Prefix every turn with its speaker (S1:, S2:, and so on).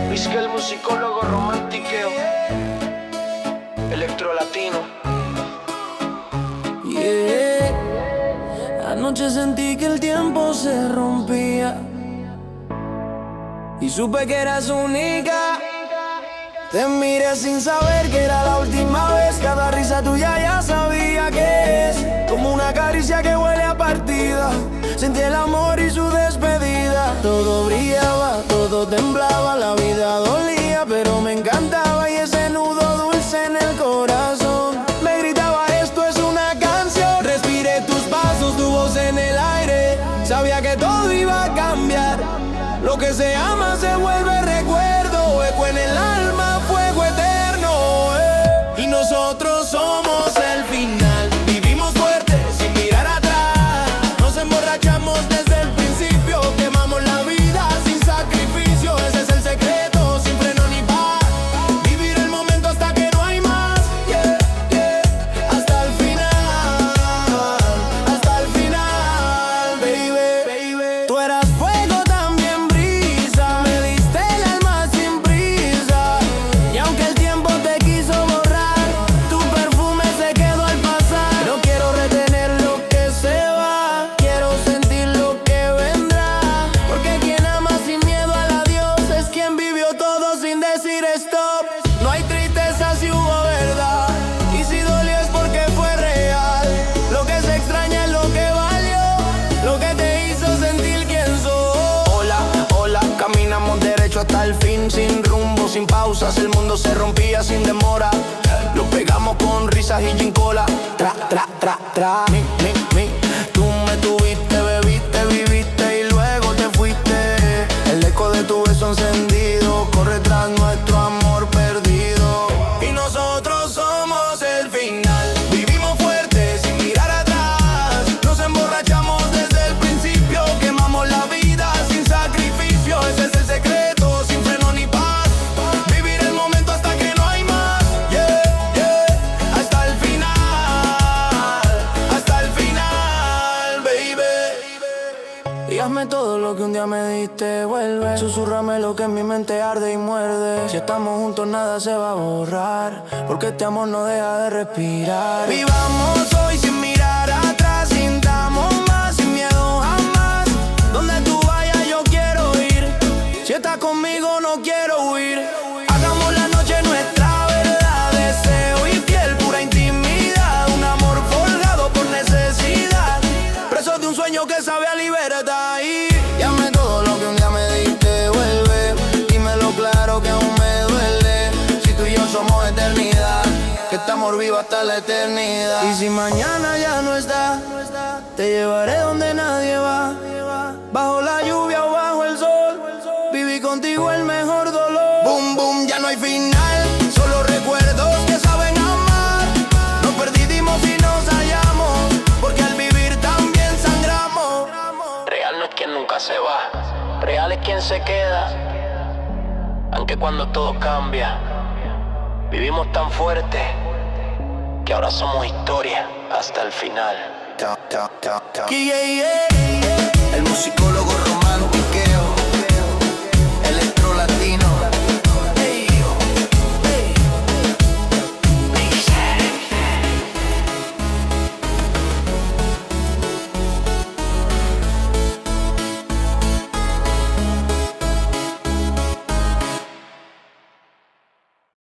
S1: Vizca el musicólogo romantiqueo, electro latino.
S2: Anoche sentí que el tiempo se rompía y supe que eras única. Te miré sin saber que era la última vez. Cada risa tuya ya sabía que es como una caricia que huele a partida. Sentí el amor y su despedida. Todo brillaba, todo temblaba, la vida dolía, pero me encantaba. Y ese nudo dulce en el corazón me gritaba: esto es una canción. Respiré tus pasos, tu voz en el aire. Sabía que todo iba a cambiar. Lo que se ama se vuelve recuerdo, eco en el alma, fuego eterno. Y nosotros somos el final. Vivimos fuerte sin mirar atrás. Nos emborrachamos desde el principio. Quemamos la vida sin sacrificio. Ese es el secreto, sin freno ni paz. Vivir el momento hasta que no hay más. Hasta el final. Hasta el final, baby. Tú eras fuego, también brisa. Me diste el alma sin prisa. Y aunque el tiempo te quiso borrar, tu perfume se quedó al pasar. No quiero retener lo que se va, quiero sentir lo que vendrá. Porque quien ama sin miedo al adiós es quien vivió todo sin decir stop. No hay tristeza si hubo verdad, y si dolió es porque fue real. Lo que se extraña es lo que valió, lo que te hizo sentir quién sos. Hola, hola, caminamos derecho hasta el fin, sin rumbo, sin pausas. El mundo se rompía sin demora. Lo pegamos con risas y gin cola. Tra. Tú me tuviste, bebiste, viviste y luego te fuiste. El eco de tu beso encendido corre tras nuestro amor perdido. Y nosotros somos el final. Vivimos fuerte sin mirar atrás. Nos emborrachamos desde el principio. Quemamos la vida sin sacrificio. Ese es el secreto, sin freno ni paz. Vivir el momento hasta que no hay más. Hasta el final, baby. Y hazme todo lo que un día me diste, vuelve. Susúrrame lo que en mi mente arde y muerde. Si estamos juntos nada se va a borrar, porque este amor no deja de respirar. Vivamos hoy sin mirar atrás, sintamos más, sin miedo jamás. Donde tú vayas yo quiero ir. Si estás conmigo no quiero huir. Hagamos la noche nuestra verdad, deseo y piel, pura intimidad. Un amor forjado por necesidad, preso de un sueño que sabe a libertad. Y hazme todo lo que un día me diste, vuelve. Dímelo claro que aún me duele. Si tú y yo somos eternidad, que este amor viva hasta la eternidad. Y si mañana ya no está, te llevaré donde nadie va. Bajo la lluvia o bajo el sol, viví contigo el mejor dolor. Boom, boom, ya no hay final, solo recuerdos que saben amar. Nos perdimos y nos hallamos, porque al vivir también sangramos.
S1: Real no es quien nunca se va, real es quien se queda. Aunque cuando todo cambia, vivimos tan fuerte que ahora somos historia hasta el final.
S2: El musicólogo